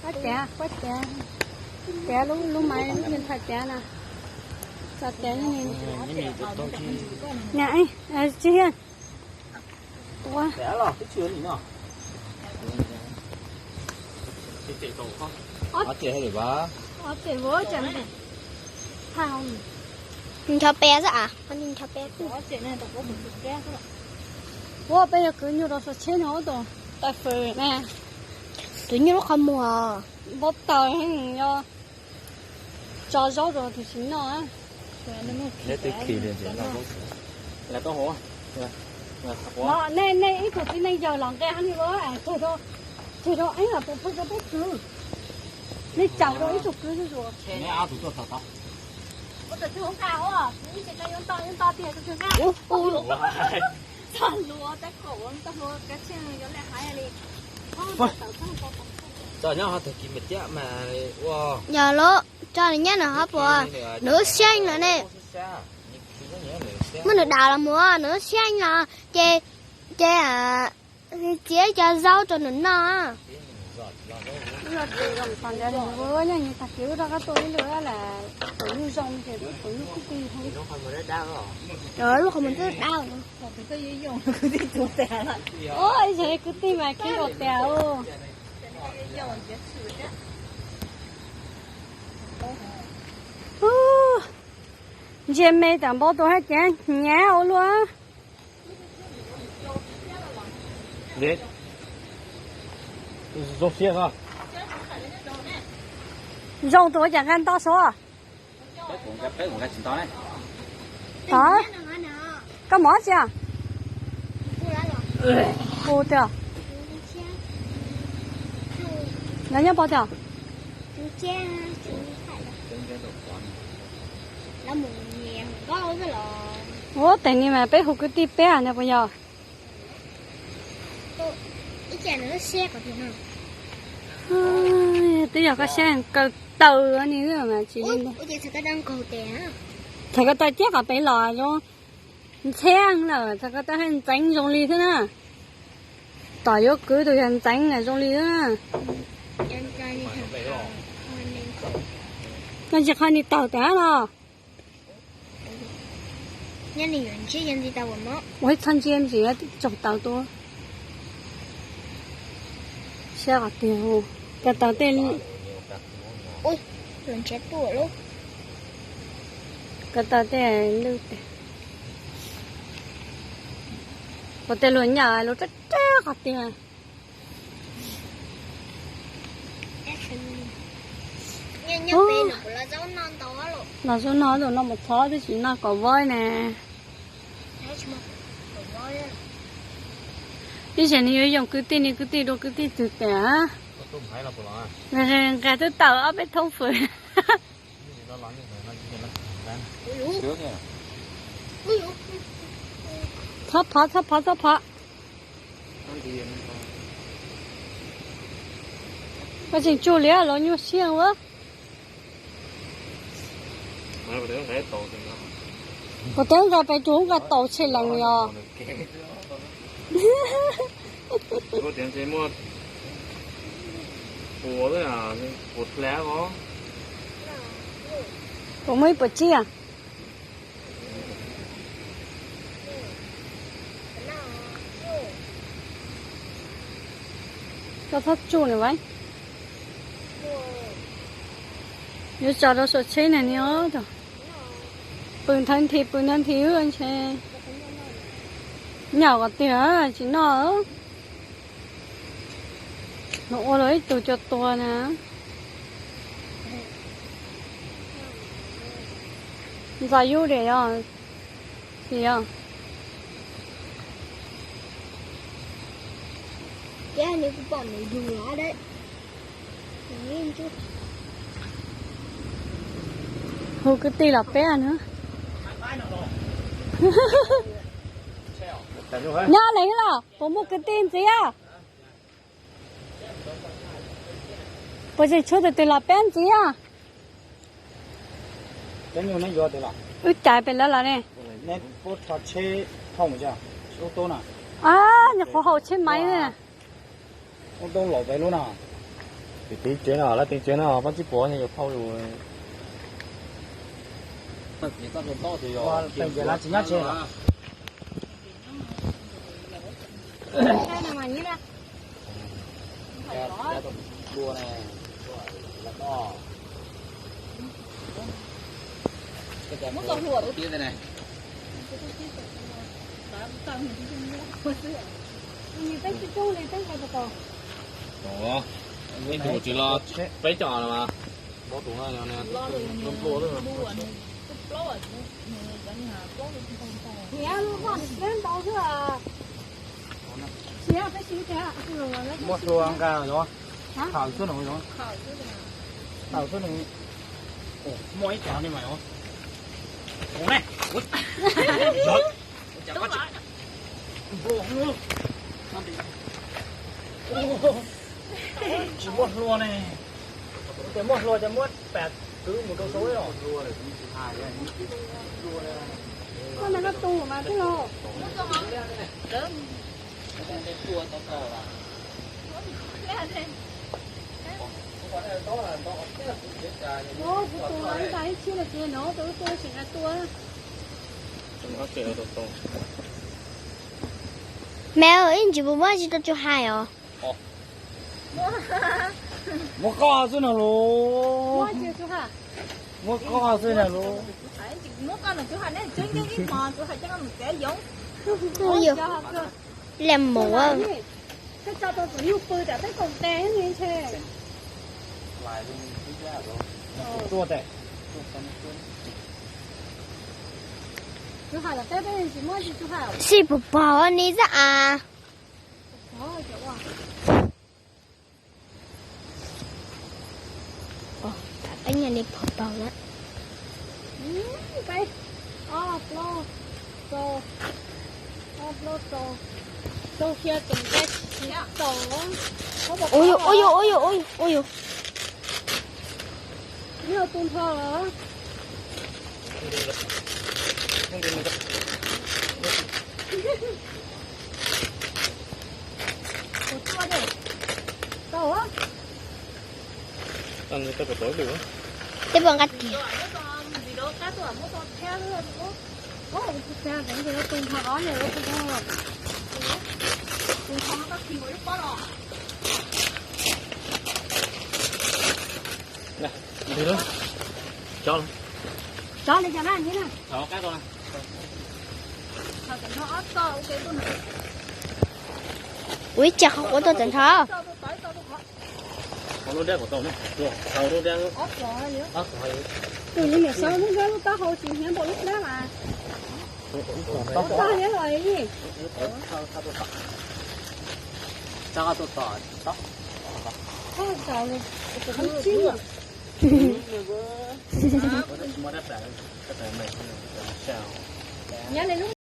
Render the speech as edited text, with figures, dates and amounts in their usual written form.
quá chè lúc mai lúc nhìn thật chè nè thật chè như này nè chị Hiền quá chè rồi cái chuyện gì nữa chị tổ không ở chè hay để ba ở chè vỡ chẳng này thao nhìn cho bé ra à con nhìn cho bé ở chè này tao có một cái thôi wow bây giờ cứ như đó sẽ chết nó rồi tại phơi nè tự nhiên nó không mùa bớt tờ hay do cho gió rồi thì chính nó á để từ khi liền thì là có hổ nó này ít của cái này giờ lòng cái hắn đi bố à thôi đó ấy là bộ phận cái bếp cứ này chảo đó ít chục cứ rồi này áo thủ thuật thật có thể không cao à những cái yon to tiền tôi chưa cao sao lúa cái cổ ta lúa cái chân nó lại hái đi cho nhau họ thực hiện một chợ mà wow giờ lố cho này nhá nó hấp rồi nửa xanh nữa nè mới được đào là mùa nửa xanh là chè chế cho rau cho nó no là từ dòng còn ra đường với nha như ta cứu ra cái tôi nữa là tự như dòng thì tự như cái gì thôi nó không có đau rồi rồi lúc không mình cứ đau nữa còn cái gì dùng cứ đi chuột tè lại ôi trời cứ tìm mà cái đồ tè ô chị mẹ tạm bao tôi hết chén nhá ô luôn đấy rốt xiết không rong tôi chẳng ăn to số à cái của cái chuyện to này hả có mỏ chưa cô chưa nó nhớ bao chưa nó mù nhẹ có cái lò ủa tại vì mà bé hụt cái tí bé à nè bây giờ cái chè nó xe có thế nào bây giờ cái xe cơ từ anh nữa mà chị ôi chị sẽ đang cầu té thầy có tay chết ở bé lò cho xe là thầy có tay hành tránh trong ly thế nè tỏi vô cứ từ hành tránh này trong ly thế nè nó chỉ khai đi tàu té nào nhân thì nhận chứ nhân gì tao vẫn mất ôi thân chiên gì á chọc tàu tôi xe gặp tiền cái tàu tên ôi lần chết tuổi luôn cái tàu tên lưu tiền có tên luôn nhà nó rất gặp tiền nhân nhân bên nó là dấu non to luôn nó số nó rồi nó một thó thì chỉ nó có voi nè đi xem như dùng cứ tin đâu cứ tin từ té này cái thứ tàu ở bên thông phơi thấp phá cái chuyện chú lẽ nó như xiên quá có tiếng ra phải chú cái tổ xe lần nhỏ có tiền gì mua bùa đấy à bùa lẻ có có mấy bữa chi à cho thắt chú này vậy nếu cho nó sốt chế này nhớ rồi bừng thân thì hơn xe nhỏ có tiếng chỉ nó ô lấy từ cho to nè giải yêu để à gì à cái này cũng bọn này dùng lá đấy nhìn chút hô cái tì là bé nữa nhà lấy là có một cái tin gì à bây giờ chú từ là bé gì à cái nhiều nó vô từ là ui trái bên đó là nè nên bút thoát chế thông chưa ô tô nè à nhà có hậu trên máy nè ô tô lổ về luôn à tí chế nào là tí chế nào bắt chỉ bỏ thì giờ thâu rồi chỉ có một to thì rồi bây giờ là chỉ nhát chế rồi Đây là mà như này. đua này là to Mất con hùa kia đây này Nhìn thấy cái chú này thấy cái bò. ủa cái tủ chỉ lo phải trò là mà bó tủ này nè không cua nữa Nhớ luôn con lên bao giờ à? Nhớ phải xíu thế à? một đồ ăn gà rồi khảo suốt rồi khảo suốt rồi mỗi chảo đi mày không ủa này rồi chả có chả chỉ một lúa này chỉ một lúa chỉ một bẹt cứ một câu số rồi lúa này cũng chỉ hai đấy lúa này con này nó tù mà cái lô. Ô, tù ấy cái chưa là chưa nó tôi chỉ là tua. Mẹ ơi, anh chị bố má chị cho hai à? một con số nào luôn Mua chưa chú hả? một con số nào luôn Muốn con là chú Hành ấy, chứ những cái mò chú Hành chắc là một cái giống. Ôi dồi, làm mù á. Thế cho tôi phải yêu bơi đã thấy còn té như thế. lại luôn cái giá rồi tua tệ Chú Hải là té bên chỉ mua gì chú Hải? Chị bố bảo anh đi ra à? Ôi trời ơi. Anh nhà này bố bảo đó. Đây. Upload. So. Upload so. So here can get so. Ôi dồi, ôi dồi, ôi dồi, ôi dồi, ôi dồi. Nhiều tuần thơ hả? Một chua đây. Đâu á? ăn cái cái tối được Thế bọn gạch kìa. Vì đó cá tôi muốn con theo nữa. Ồ, xe đánh thì nó tuần thơ đó nhiều lúc không rồi. Cùng không có khi mới lúc đó rồi. nè đi luôn cho luôn Cho lên cho nó như thế nào? cho cái con Thật là nó ớt to, ok tôi nữa. Ui, chả không có tôi tỉnh thơ. Cho tôi tới, cho tôi khỏi. con lô đen của tàu này rồi tàu lô đen Ốc rồi nữa. ớt rồi Từ những ngày sau lúc đó lúc ta hồi chuyện hiến bộ lúc đó mà. Ốc to nhớ rồi gì? sao tôi tỏi tóc Ôi trời ơi. Không chín rồi. mà đất đai mày sao Nhớ lên lúc